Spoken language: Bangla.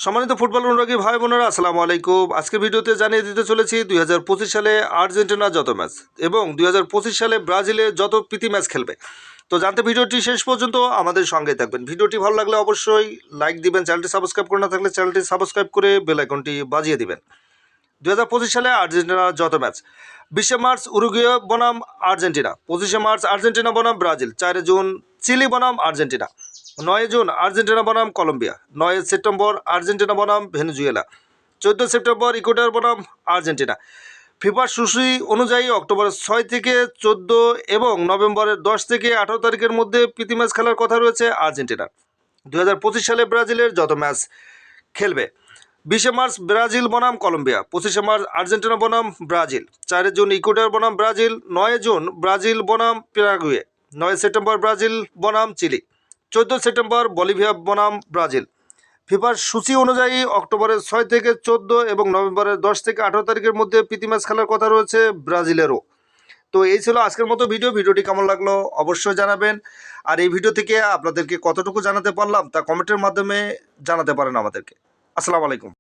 সম্মানিত ফুটবল অনুরাগী ভাই বোনেরা, আসসালামু আলাইকুম। আজকের ভিডিওতে জানিয়ে দিতে চলেছি 2025 সালে আর্জেন্টিনা যত ম্যাচ এবং 2025 সালে ব্রাজিলে যত প্রীতি ম্যাচ খেলবে। তো জানতে ভিডিওটি শেষ পর্যন্ত আমাদের সঙ্গেই থাকবেন। ভিডিওটি ভালো লাগলে অবশ্যই লাইক দিবেন, চ্যানেলটি সাবস্ক্রাইব করে না থাকলে চ্যানেলটি সাবস্ক্রাইব করে বেল আইকনটি বাজিয়ে দিবেন। 2025 সালে আর্জেন্টিনার যত ম্যাচ: 20 মার্চ উরুগুয়ে বনাম আর্জেন্টিনা, 25 মার্চ আর্জেন্টিনা বনাম ব্রাজিল, 4 জুন চিলি বনাম আর্জেন্টিনা, 9 জুন আর্জেন্টিনা বনাম কলম্বিয়া, 9 সেপ্টেম্বর আর্জেন্টিনা বনাম ভেনেজুয়েলা, 14 সেপ্টেম্বর ইকুয়েডর বনাম আর্জেন্টিনা। ফিফার সূচি অনুযায়ী অক্টোবরের 6 থেকে 14 এবং নভেম্বরের 10 থেকে 18 তারিখের মধ্যে প্রীতি ম্যাচ খেলার কথা রয়েছে আর্জেন্টিনার। 2025 সালে ব্রাজিলের যত ম্যাচ খেলবে: 20 মার্চ ব্রাজিল বনাম কলম্বিয়া, 25 মার্চ আর্জেন্টিনা বনাম ব্রাজিল, 4 জুন ইকুয়েডর বনাম ব্রাজিল, 9 জুন ব্রাজিল বনাম প্যারাগুয়ে, 9 সেপ্টেম্বর ব্রাজিল বনাম চিলি, 14 সেপ্টেম্বর বলিভিয়া বনাম ব্রাজিল। ফিফার সূচি অনুযায়ী অক্টোবরের 6 থেকে 14 এবং নভেম্বরের 10 থেকে 18 তারিখের মধ্যে প্রীতি ম্যাচ খেলার কথা রয়েছে ব্রাজিলেরও। তো এই ছিল আজকের মতো ভিডিওটি কেমন লাগলো অবশ্যই জানাবেন। আর এই ভিডিও থেকে আপনাদেরকে কতটুকু জানাতে পারলাম তা কমেন্টের মাধ্যমে জানাতে পারেন আমাদেরকে। আসসালামু আলাইকুম।